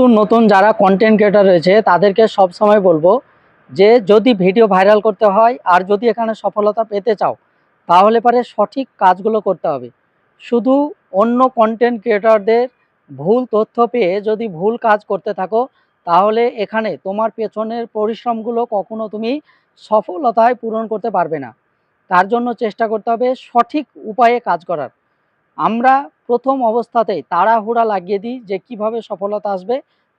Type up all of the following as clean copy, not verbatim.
নতুন নতুন যারা কন্টেন্ট ক্রিয়েটর রয়েছে তাদেরকে সব সময় বলবো যে যদি ভিডিও ভাইরাল করতে হয় আর যদি এখানে সফলতা পেতে চাও তাহলে পরে সঠিক কাজগুলো করতে হবে। শুধু অন্য কন্টেন্ট ক্রিয়েটরদের ভুল তথ্য পেয়ে যদি ভুল কাজ করতে থাকো তাহলে এখানে তোমার পেছনের পরিশ্রমগুলো কখনো তুমি সফলতায় পূরণ করতে পারবে না। তার জন্য চেষ্টা করতে হবে সঠিক উপায়ে কাজ করার। আমরা প্রথম অবস্থাতেই তাড়াহুড়া লাগিয়ে দিই যে কিভাবে সফলতা আসবে,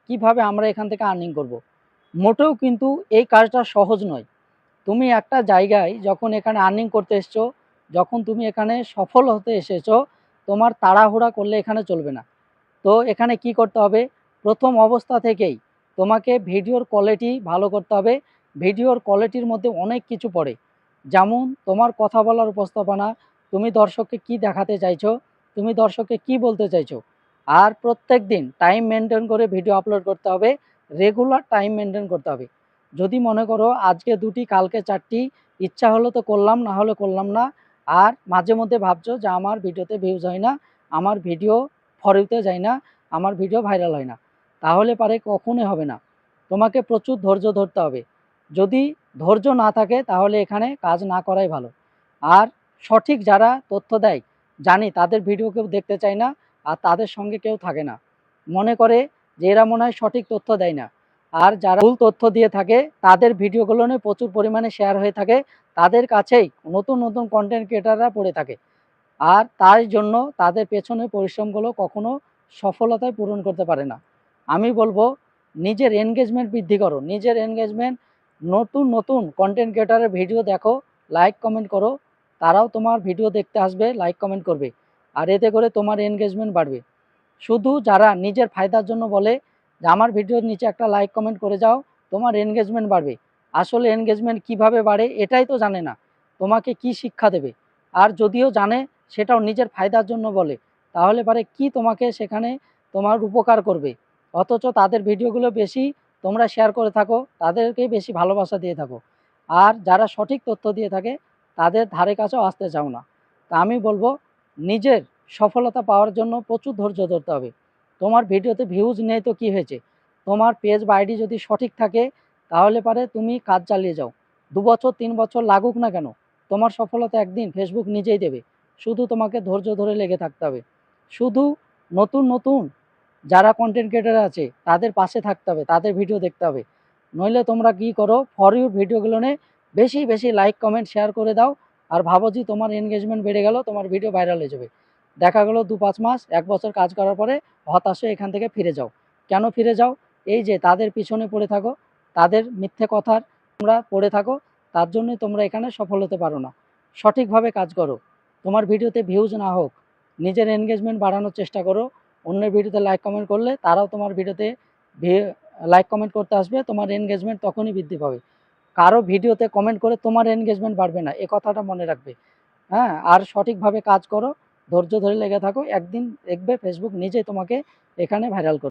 কিভাবে আমরা এখান থেকে আর্নিং করব। মোটেও কিন্তু এই কাজটা সহজ নয়। তুমি একটা জায়গায় যখন এখানে আর্নিং করতে এসছো, যখন তুমি এখানে সফল হতে এসেছো, তোমার তাড়াহুড়া করলে এখানে চলবে না। তো এখানে কি করতে হবে, প্রথম অবস্থা থেকেই তোমাকে ভিডিওর কোয়ালিটি ভালো করতে হবে। ভিডিওর কোয়ালিটির মধ্যে অনেক কিছু পড়ে, যেমন তোমার কথা বলার উপস্থাপনা, তুমি দর্শককে কি দেখাতে চাইছো, তুমি দর্শককে কি বলতে চাইছো। আর প্রত্যেক দিন টাইম মেনটেন করে ভিডিও আপলোড করতে হবে, রেগুলার টাইম মেনটেন করতে হবে। যদি মনে করো আজকে 2টি কালকে 4টি, ইচ্ছা হলো তো করলাম, না হলে করলাম না, আর মাঝে মধ্যে ভাবছো যে আমার ভিডিওতে ভিউজ হয় না, আমার ভিডিও ফরিতে যায় না, আমার ভিডিও ভাইরাল হয় না, তাহলে পারে কখনোই হবে না। তোমাকে প্রচুর ধৈর্য ধরতে হবে। যদি ধৈর্য না থাকে তাহলে এখানে কাজ না করাই ভালো। আর সঠিক যারা তথ্য দেয়, জানি তাদের ভিডিও কেউ দেখতে চায় না, আর তাদের সঙ্গে কেউ থাকে না, মনে করে যে এরা মনে হয় সঠিক তথ্য দেয় না। আর যারা ভুল তথ্য দিয়ে থাকে তাদের ভিডিওগুলো নিয়ে প্রচুর পরিমাণে শেয়ার হয়ে থাকে, তাদের কাছেই নতুন নতুন কন্টেন্ট ক্রিয়েটাররা পড়ে থাকে। আর তার জন্য তাদের পেছনে পরিশ্রমগুলো কখনো সফলতায় পূরণ করতে পারে না। আমি বলবো নিজের এনগেজমেন্ট বৃদ্ধি করো, নিজের এনগেজমেন্ট, নতুন নতুন কন্টেন্ট ক্রিয়েটারের ভিডিও দেখো, লাইক কমেন্ট করো, তারাও তোমার ভিডিও দেখতে আসবে, লাইক কমেন্ট করবে, আর এতে করে তোমার এনগেজমেন্ট বাড়বে। শুধু যারা নিজের ফায়দার জন্য বলে যে আমার ভিডিওর নিচে একটা লাইক কমেন্ট করে যাও, তোমার এনগেজমেন্ট বাড়বে, আসলে এনগেজমেন্ট কিভাবে বাড়ে এটাই তো জানে না, তোমাকে কি শিক্ষা দেবে। আর যদিও জানে সেটাও নিজের ফায়দার জন্য বলে, তাহলে পারে কি তোমাকে সেখানে তোমার উপকার করবে। অথচ তাদের ভিডিওগুলো বেশি তোমরা শেয়ার করে থাকো, তাদেরকে বেশি ভালোবাসা দিয়ে থাকো, আর যারা সঠিক তথ্য দিয়ে থাকে তাদের ধারে কাছেও আসতে চাও না। তা আমি বলবো নিজের সফলতা পাওয়ার জন্য প্রচুর ধৈর্য ধরতে হবে। তোমার ভিডিওতে ভিউজ নেই তো কি হয়েছে, তোমার পেজ বা আইডি যদি সঠিক থাকে তাহলে পারে তুমি কাজ চালিয়ে যাও। 2 বছর 3 বছর লাগুক না কেন, তোমার সফলতা একদিন ফেসবুক নিজেই দেবে। শুধু তোমাকে ধৈর্য ধরে লেগে থাকতে হবে। শুধু নতুন নতুন যারা কন্টেন্ট ক্রিয়েটার আছে তাদের পাশে থাকতে হবে, তাদের ভিডিও দেখতে হবে। নইলে তোমরা কি করো, ফর ইউর ভিডিওগুলো নিয়ে বেশি বেশি লাইক কমেন্ট শেয়ার করে দাও, আর ভাবো যে তোমার এনগেজমেন্ট বেড়ে গেল, তোমার ভিডিও ভাইরাল হয়ে যাবে। দেখা গেলো 2-5 মাস 1 বছর কাজ করার পরে হতাশ হয়ে এখান থেকে ফিরে যাও। কেন ফিরে যাও? এই যে তাদের পিছনে পড়ে থাকো, তাদের মিথ্যে কথার তোমরা পড়ে থাকো, তার জন্যই তোমরা এখানে সফল হতে পারো না। সঠিকভাবে কাজ করো, তোমার ভিডিওতে ভিউজ না হোক, নিজের এনগেজমেন্ট বাড়ানোর চেষ্টা করো। অন্যের ভিডিওতে লাইক কমেন্ট করলে তারাও তোমার ভিডিওতে লাইক কমেন্ট করতে আসবে, তোমার এনগেজমেন্ট তখনই বৃদ্ধি পাবে। কারো ভিডিওতে কমেন্ট করে তোমার এনগেজমেন্ট বাড়বে না, এ কথাটা মনে রাখবে। হ্যাঁ, আর সঠিকভাবে কাজ করো, ধৈর্য ধরে লেগে থাকো, একদিন দেখবে ফেসবুক নিজেই তোমাকে এখানে ভাইরাল করবে।